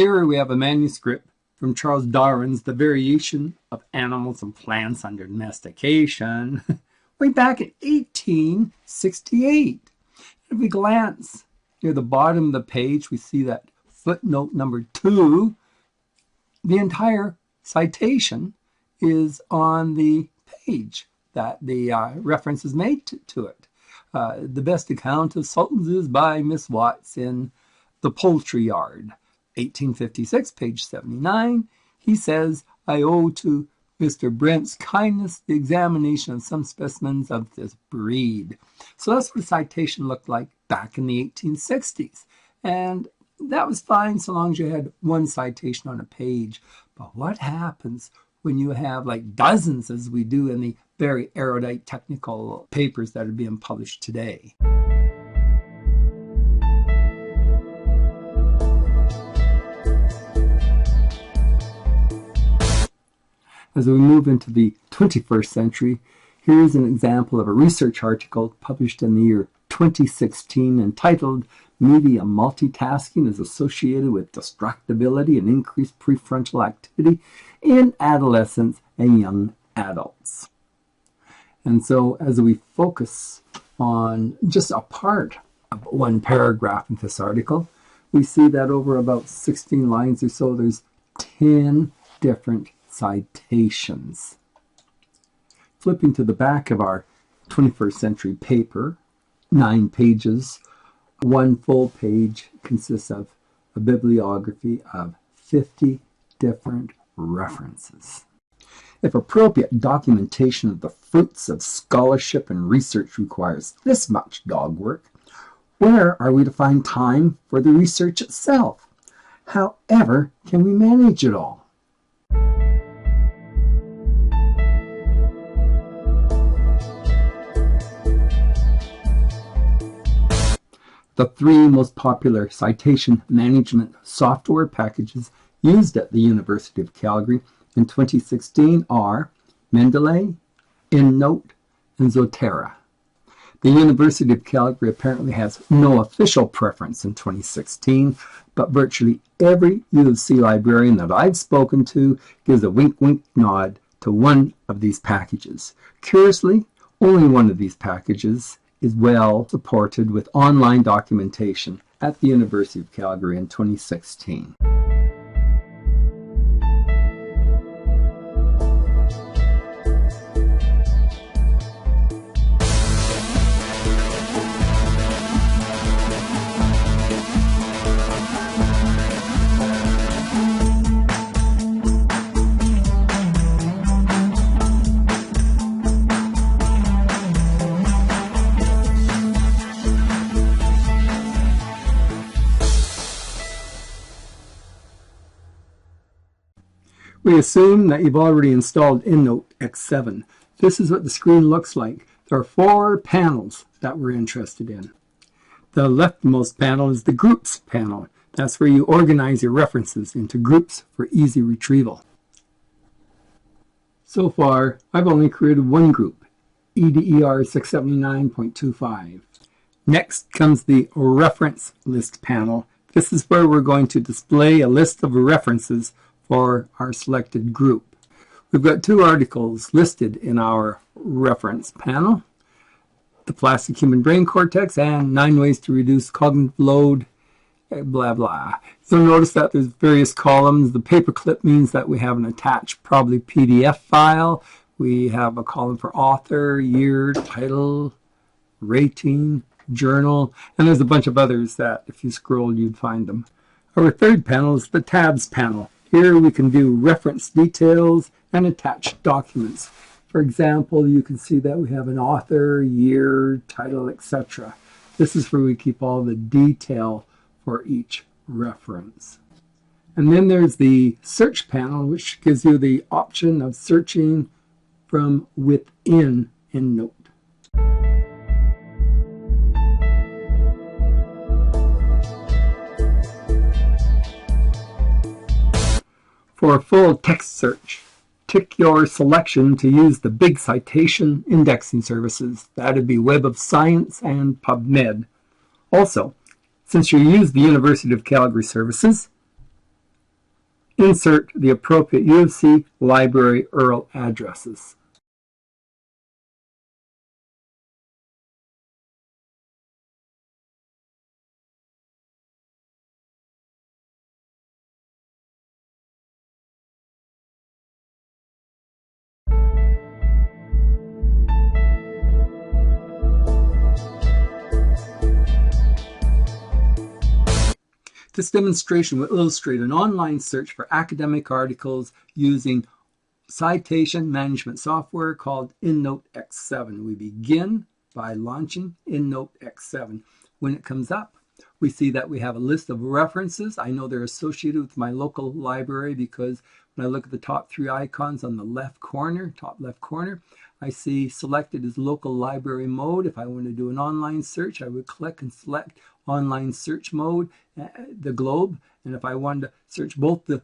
Here we have a manuscript from Charles Darwin's The Variation of Animals and Plants Under Domestication, way back in 1868. If we glance near the bottom of the page, we see that footnote number 2. The entire citation is on the page that the reference is made to it. The best account of sultans is by Miss Watts in The Poultry Yard, 1856, page 79. He says, I owe to Mr. Brent's kindness the examination of some specimens of this breed. So that's what a citation looked like back in the 1860s. And that was fine so long as you had one citation on a page. But what happens when you have like dozens, as we do in the very erudite technical papers that are being published today? As we move into the 21st century, here's an example of a research article published in the year 2016 entitled Media Multitasking is Associated with Distractibility and Increased Prefrontal Activity in Adolescents and Young Adults. And so as we focus on just a part of one paragraph in this article, we see that over about 16 lines or so, there's 10 different citations. Flipping to the back of our 21st century paper, 9 pages, one full page consists of a bibliography of 50 different references. If appropriate documentation of the fruits of scholarship and research requires this much dog work, where are we to find time for the research itself? However can we manage it all? The 3 most popular citation management software packages used at the University of Calgary in 2016 are Mendeley, EndNote, and Zotero. The University of Calgary apparently has no official preference in 2016, but virtually every UofC librarian that I've spoken to gives a wink-wink nod to one of these packages. Curiously, only one of these packages is well supported with online documentation at the University of Calgary in 2016. We assume that you've already installed EndNote X7. This is what the screen looks like. There are 4 panels that we're interested in. The leftmost panel is the Groups panel. That's where you organize your references into groups for easy retrieval. So far, I've only created one group, EDER 679.25. Next comes the Reference List panel. This is where we're going to display a list of references for our selected group. We've got 2 articles listed in our reference panel: The Plastic Human Brain Cortex and 9 Ways to Reduce Cognitive Load, blah blah. You'll notice that there's various columns. The paperclip means that we have an attached, probably PDF file. We have a column for author, year, title, rating, journal, and there's a bunch of others that if you scroll you'd find them. Our 3rd panel is the Tabs panel. Here we can view reference details and attach documents. For example, you can see that we have an author, year, title, etc. This is where we keep all the detail for each reference. And then there's the Search panel, which gives you the option of searching from within EndNote. For a full text search, tick your selection to use the big citation indexing services. That would be Web of Science and PubMed. Also, since you use the University of Calgary services, insert the appropriate UofC library URL addresses. This demonstration will illustrate an online search for academic articles using citation management software called EndNote X7. We begin by launching EndNote X7. When it comes up, we see that we have a list of references. I know they're associated with my local library because when I look at the top three icons on the left corner, top left corner, I see selected as local library mode. If I want to do an online search, I would click and select online search mode, the globe. And if I wanted to search both the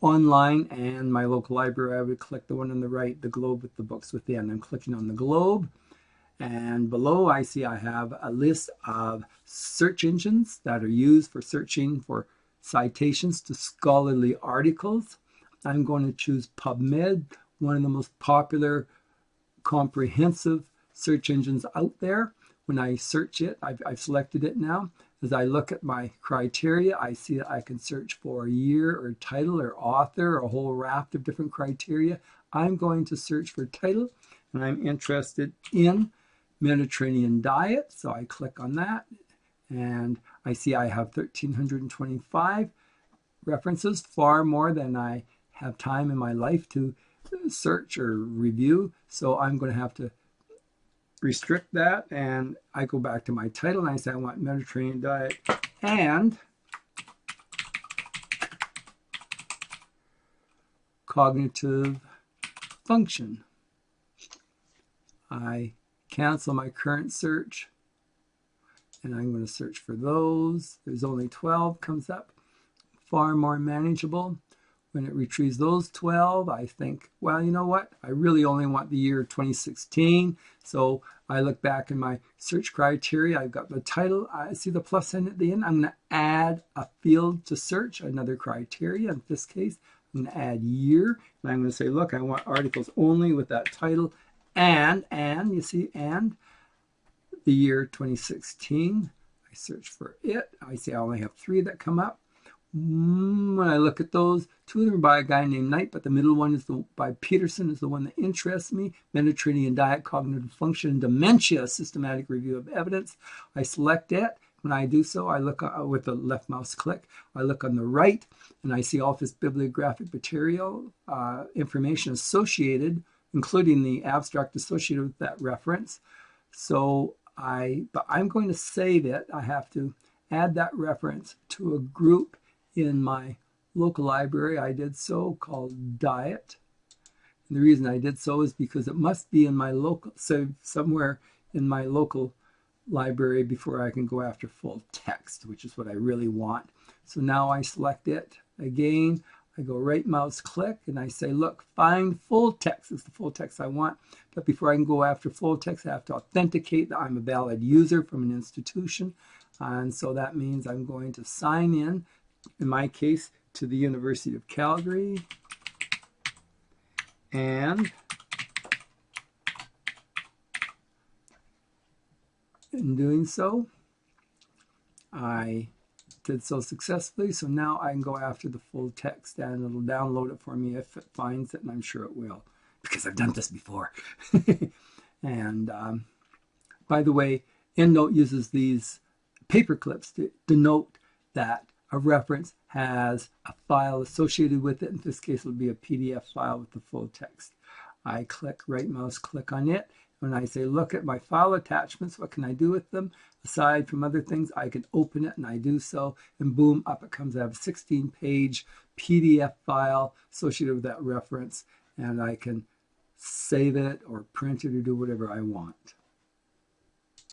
online and my local library, I would click the one on the right, the globe with the books within. I'm clicking on the globe. And below I see I have a list of search engines that are used for searching for citations to scholarly articles. I'm going to choose PubMed, one of the most popular comprehensive search engines out there. When I search it, I've selected it now. As I look at my criteria, I see that I can search for a year or title or author or a whole raft of different criteria. I'm going to search for title, and I'm interested in Mediterranean diet. So I click on that, and I see I have 1,325 references, far more than I have time in my life to search or review. So I'm going to have to restrict that, and I go back to my title and I say I want Mediterranean diet and cognitive function. I cancel my current search and I'm going to search for those. There's only 12 comes up, far more manageable. When it retrieves those 12, I think, well, you know what? I really only want the year 2016. So I look back in my search criteria. I've got the title. I see the plus sign at the end. I'm going to add a field to search, another criteria. In this case, I'm going to add year. And I'm going to say, look, I want articles only with that title and you see, and the year 2016. I search for it. I see I only have 3 that come up. When I look at those, 2 of them are by a guy named Knight, but the middle one is by Peterson, is the one that interests me. Mediterranean diet, cognitive function, dementia, systematic review of evidence. I select it. When I do so, I look with the left mouse click. I look on the right, and I see all this bibliographic material, information associated, including the abstract associated with that reference. So but I'm going to save it. I have to add that reference to a group in my local library. I did so, called diet. And the reason I did so is because it must be in my local, so somewhere in my local library before I can go after full text, which is what I really want. So now I select it again. I go right mouse click and I say, look, find full text. It's the full text I want. But before I can go after full text, I have to authenticate that I'm a valid user from an institution. And so that means I'm going to sign in my case, to the University of Calgary. And in doing so, I did so successfully. So now I can go after the full text and it'll download it for me if it finds it, and I'm sure it will, because I've done this before. And by the way, EndNote uses these paper clips to denote that a reference has a file associated with it. In this case, it'll be a PDF file with the full text. I click, right mouse click on it. When I say, look at my file attachments, what can I do with them? Aside from other things, I can open it, and I do so, and boom, up it comes. I have a 16-page PDF file associated with that reference, and I can save it or print it or do whatever I want.